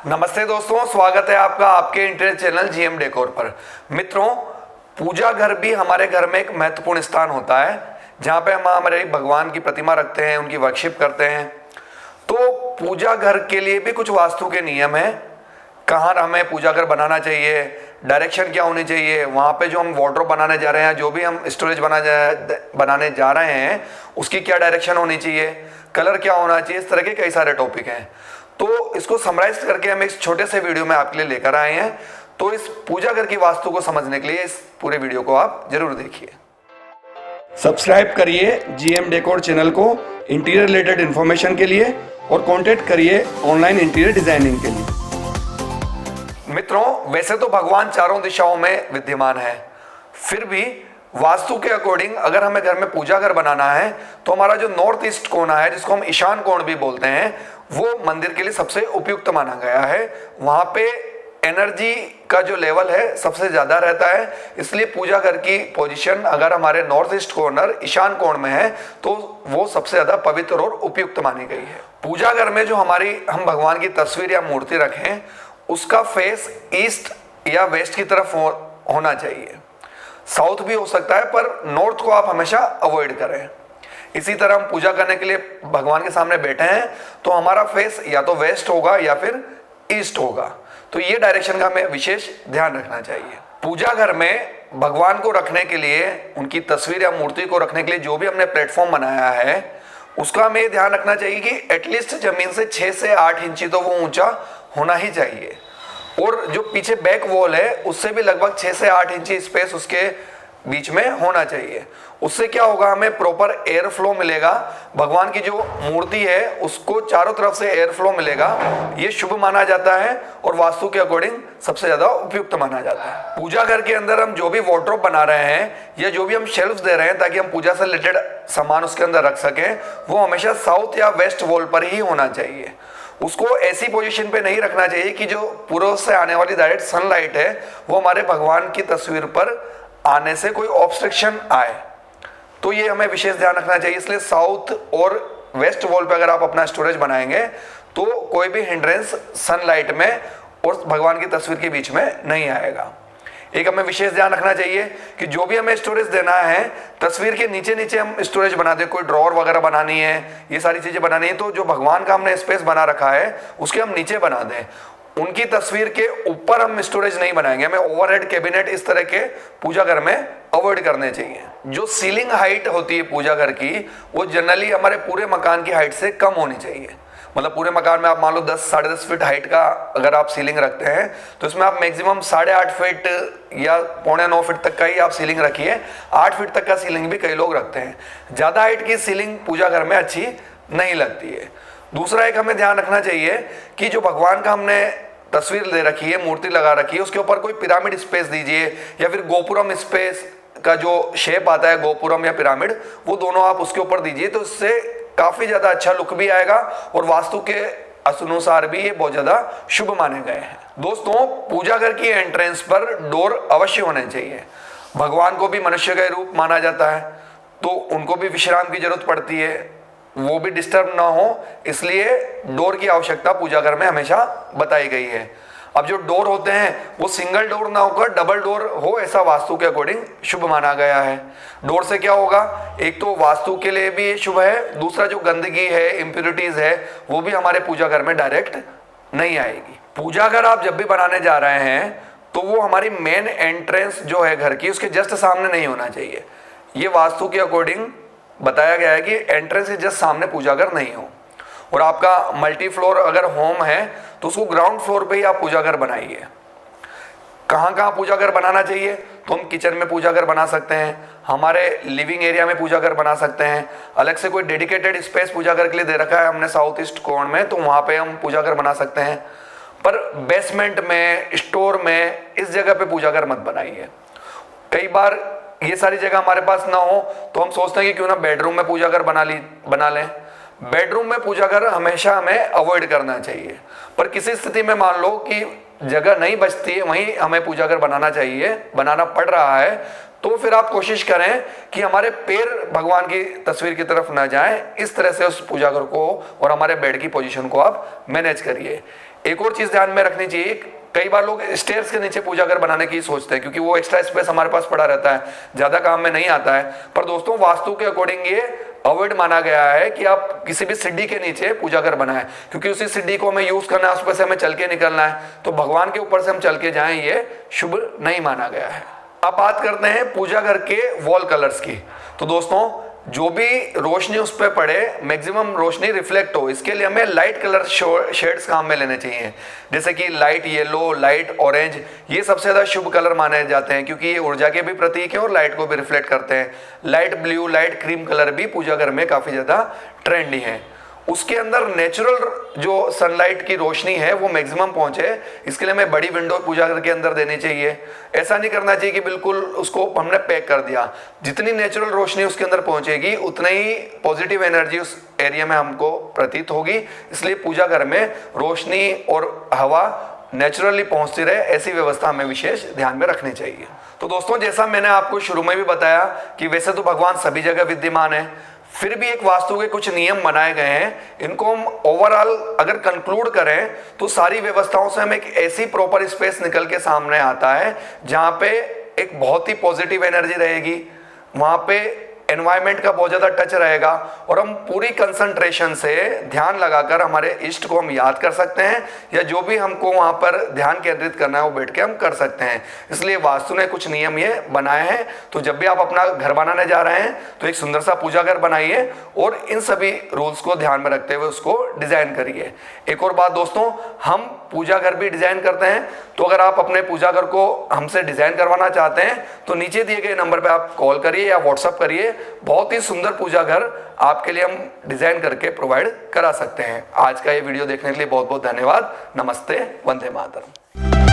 नमस्ते दोस्तों, स्वागत है आपका आपके इंटरनेट चैनल जीएम डेकोर पर। मित्रों, पूजा घर भी हमारे घर में एक महत्वपूर्ण स्थान होता है जहाँ पे हम हमारे भगवान की प्रतिमा रखते हैं, उनकी वर्शिप करते हैं। तो पूजा घर के लिए भी कुछ वास्तु के नियम हैं। कहाँ हमें पूजा घर बनाना चाहिए, डायरेक्शन क्या होनी चाहिए, वहाँ पे जो हम वार्डरोब बनाने जा रहे हैं, जो भी हम स्टोरेज बनाने जा रहे हैं, उसकी क्या डायरेक्शन होनी चाहिए, कलर क्या होना चाहिए, इस तरह के कई सारे टॉपिक हैं। तो इसको समराइज करके हम एक छोटे से वीडियो में आपके लिए लेकर आए हैं। तो इस पूजा घर की वास्तु को समझने के लिए इस पूरे वीडियो को आप जरूर देखिए। सब्सक्राइब करिए जीएम डेकोर चैनल को इंटीरियर रिलेटेड इंफॉर्मेशन के लिए और कॉन्टेक्ट करिए ऑनलाइन इंटीरियर डिजाइनिंग के लिए। मित्रों, वैसे तो भगवान चारों दिशाओं में विद्यमान है, फिर भी वास्तु के अकॉर्डिंग अगर हमें घर में पूजा घर बनाना है तो हमारा जो नॉर्थ ईस्ट कोना है, जिसको हम ईशान कोण भी बोलते हैं, वो मंदिर के लिए सबसे उपयुक्त माना गया है। वहां पे एनर्जी का जो लेवल है सबसे ज्यादा रहता है, इसलिए पूजा घर की पोजीशन अगर हमारे नॉर्थ ईस्ट कॉर्नर ईशान कोण में है तो वो सबसे ज्यादा पवित्र और उपयुक्त मानी गई है। पूजा घर में जो हम भगवान की तस्वीर या मूर्ति रखें, उसका फेस ईस्ट या वेस्ट की तरफ होना चाहिए। साउथ भी हो सकता है, पर नॉर्थ को आप हमेशा अवॉइड करें। इसी तरह हम पूजा करने के लिए भगवान के सामने बैठे हैं तो हमारा फेस या तो वेस्ट होगा या फिर ईस्ट होगा। तो ये डायरेक्शन का हमें विशेष ध्यान रखना चाहिए। पूजा घर में भगवान को रखने के लिए, उनकी तस्वीर या मूर्ति को रखने के लिए जो भी हमने प्लेटफॉर्म बनाया है, उसका हमें ध्यान रखना चाहिए कि एटलीस्ट जमीन से 6 से 8 इंची तो वो ऊंचा होना ही चाहिए। और जो पीछे बैक वॉल है उससे भी लगभग 6 से 8 इंची स्पेस उसके बीच में होना चाहिए। उससे क्या होगा, हमें प्रॉपर एयर फ्लो मिलेगा। भगवान की जो मूर्ति है उसको चारों तरफ से एयर फ्लो मिलेगा। ये शुभ माना जाता है और वास्तु के अकॉर्डिंग सबसे ज्यादा उपयुक्त माना जाता है। पूजा घर के अंदर हम जो भी वार्डरोब बना रहे हैं या जो भी हम शेल्फ्स दे रहे हैं ताकि हम पूजा से रिलेटेड सामान उसके अंदर रख सकें, वो हमेशा साउथ या वेस्ट वॉल पर ही होना चाहिए। उसको ऐसी पोजीशन पे नहीं रखना चाहिए कि जो पूर्व से आने वाली डायरेक्ट सनलाइट है वो हमारे भगवान की तस्वीर पर आने से कोई ऑब्स्ट्रक्शन आए। तो ये हमें विशेष ध्यान रखना चाहिए। इसलिए साउथ और वेस्ट वॉल पे अगर आप अपना स्टोरेज बनाएंगे तो कोई भी हिंड्रेंस सनलाइट में और भगवान की तस्वीर के बीच में नहीं आएगा। एक हमें विशेष ध्यान रखना चाहिए कि जो भी हमें स्टोरेज देना है, तस्वीर के नीचे नीचे हम स्टोरेज बना दें। कोई ड्रॉअर वगैरह बनानी है, ये सारी चीजें बनानी है, तो जो भगवान का हमने स्पेस बना रखा है उसके हम नीचे बना दें। उनकी तस्वीर के ऊपर हम स्टोरेज नहीं बनाएंगे। हमें ओवरहेड कैबिनेट इस तरह के पूजा घर में अवॉइड करने चाहिए। जो सीलिंग हाइट होती है पूजा घर की, वो जनरली हमारे पूरे मकान की हाइट से कम होनी चाहिए। मतलब पूरे मकान में आप मान लो 10 साढ़े 10 फीट हाइट का अगर आप सीलिंग रखते हैं तो इसमें आप मैक्सिमम 8.5 फीट या 8.25 फीट तक का ही आप सीलिंग रखिए। 8 फीट तक का सीलिंग भी कई लोग रखते हैं। ज्यादा हाइट की सीलिंग पूजा घर में अच्छी नहीं लगती है। दूसरा एक हमें ध्यान रखना चाहिए कि जो भगवान का हमने तस्वीर दे रखी है, मूर्ति लगा रखी है, उसके ऊपर कोई पिरामिड स्पेस दीजिए या फिर गोपुरम स्पेस का जो शेप आता है, गोपुरम या पिरामिड, वो दोनों आप उसके ऊपर दीजिए। तो इससे काफी ज्यादा अच्छा लुक भी आएगा और वास्तु के अनुसार भी ये बहुत ज्यादा शुभ माने गए हैं। दोस्तों, पूजा घर की एंट्रेंस पर डोर अवश्य होने चाहिए। भगवान को भी मनुष्य का रूप माना जाता है तो उनको भी विश्राम की जरूरत पड़ती है, वो भी डिस्टर्ब ना हो, इसलिए डोर की आवश्यकता पूजा घर में हमेशा बताई गई है। अब जो डोर होते हैं वो सिंगल डोर ना होकर डबल डोर हो, ऐसा वास्तु के अकॉर्डिंग शुभ माना गया है। डोर से क्या होगा, एक तो वास्तु के लिए भी शुभ है, दूसरा जो गंदगी है, इम्प्योरिटीज है, वो भी हमारे पूजा घर में डायरेक्ट नहीं आएगी। पूजा घर आप जब भी बनाने जा रहे हैं तो वो हमारी मेन एंट्रेंस जो है घर की, उसके जस्ट सामने नहीं होना चाहिए। ये वास्तु के अकॉर्डिंग बताया गया है कि एंट्रेंस के जस्ट सामने पूजा घर नहीं हो। और आपका मल्टी फ्लोर अगर होम है तो उसको ग्राउंड फ्लोर पे ही आप पूजा घर बनाइए। कहाँ कहाँ पूजा घर बनाना चाहिए, तो हम किचन में पूजा घर बना सकते हैं, हमारे लिविंग एरिया में पूजा घर बना सकते हैं। अलग से कोई डेडिकेटेड स्पेस पूजा घर के लिए दे रखा है हमने साउथ ईस्ट कोण में, तो वहाँ पे हम पूजा घर बना सकते हैं। पर बेसमेंट में, स्टोर में, इस जगह पे पूजा घर मत बनाइए। कई बार ये सारी जगह हमारे पास ना हो तो हम सोचते हैं कि क्यों ना बेडरूम में पूजा घर बना लें। बेडरूम में पूजा घर हमेशा हमें अवॉइड करना चाहिए। पर किसी स्थिति में मान लो कि जगह नहीं बचती है, वहीं हमें पूजा घर बनाना चाहिए, बनाना पड़ रहा है, तो फिर आप कोशिश करें कि हमारे पैर भगवान की तस्वीर की तरफ ना जाएं। इस तरह से उस पूजा घर को और हमारे बेड की पोजीशन को आप मैनेज करिए। एक और चीज ध्यान में रखनी चाहिए, कई बार लोग स्टेयर्स के नीचे पूजा घर बनाने की सोचते हैं क्योंकि वो एक्स्ट्रा स्पेस हमारे पास पड़ा रहता है, ज्यादा काम में नहीं आता है। पर दोस्तों वास्तु के अकॉर्डिंग ये अवॉइड माना गया है कि आप किसी भी सीढ़ी के नीचे पूजा घर बनाएं, क्योंकि उसी सीढ़ी को हमें यूज करना है, उस पर से हमें चल के निकलना है, तो भगवान के ऊपर से हम चल के जाएं ये शुभ नहीं माना गया है। अब बात करते हैं पूजा घर के वॉल कलर्स की। तो दोस्तों जो भी रोशनी उस पर पड़े, मैक्सिमम रोशनी रिफ्लेक्ट हो, इसके लिए हमें लाइट कलर शेड्स काम में लेने चाहिए, जैसे कि लाइट येलो, लाइट ऑरेंज, ये सबसे ज्यादा शुभ कलर माने जाते हैं क्योंकि ये ऊर्जा के भी प्रतीक हैं और लाइट को भी रिफ्लेक्ट करते हैं। Light blue, light cream colour भी पूजा घर में काफी ज्यादा ट्रेंडी है। उसके अंदर नेचुरल जो सनलाइट की रोशनी है वो मैक्सिमम पहुंचे, इसके लिए हमें बड़ी विंडो पूजा घर के अंदर देनी चाहिए। ऐसा नहीं करना चाहिए कि बिल्कुल उसको हमने पैक कर दिया। जितनी नेचुरल रोशनी उसके अंदर पहुंचेगी उतना ही पॉजिटिव एनर्जी उस एरिया में हमको प्रतीत होगी। इसलिए पूजा घर में रोशनी और हवा नेचुरली पहुंचती रहे, ऐसी व्यवस्था हमें विशेष ध्यान में रखनी चाहिए। तो दोस्तों जैसा मैंने आपको शुरू में भी बताया कि वैसे तो भगवान सभी जगह विद्यमान है, फिर भी एक वास्तु के कुछ नियम बनाए गए हैं। इनको हम ओवरऑल अगर कंक्लूड करें तो सारी व्यवस्थाओं से हम एक ऐसी प्रॉपर स्पेस निकल के सामने आता है जहां पे एक बहुत ही पॉजिटिव एनर्जी रहेगी, वहां पे एनवायरमेंट का बहुत ज्यादा टच रहेगा और हम पूरी कंसंट्रेशन से ध्यान लगाकर हमारे इष्ट को हम याद कर सकते हैं, या जो भी हमको वहां पर ध्यान केंद्रित करना है वो बैठ के हम कर सकते हैं। इसलिए वास्तु ने कुछ नियम ये बनाए हैं। तो जब भी आप अपना घर बनाने जा रहे हैं तो एक सुंदर सा पूजा घर बनाइए और इन सभी रूल्स को ध्यान में रखते हुए उसको डिजाइन करिए। एक और बात दोस्तों, हम पूजा घर भी डिजाइन करते हैं, तो अगर आप अपने पूजा घर को हमसे डिजाइन करवाना चाहते हैं तो नीचे दिए गए नंबर पे आप कॉल करिए या व्हाट्सएप करिए। बहुत ही सुंदर पूजा घर आपके लिए हम डिजाइन करके प्रोवाइड करा सकते हैं। आज का ये वीडियो देखने के लिए बहुत बहुत धन्यवाद। नमस्ते, वंदे मातरम।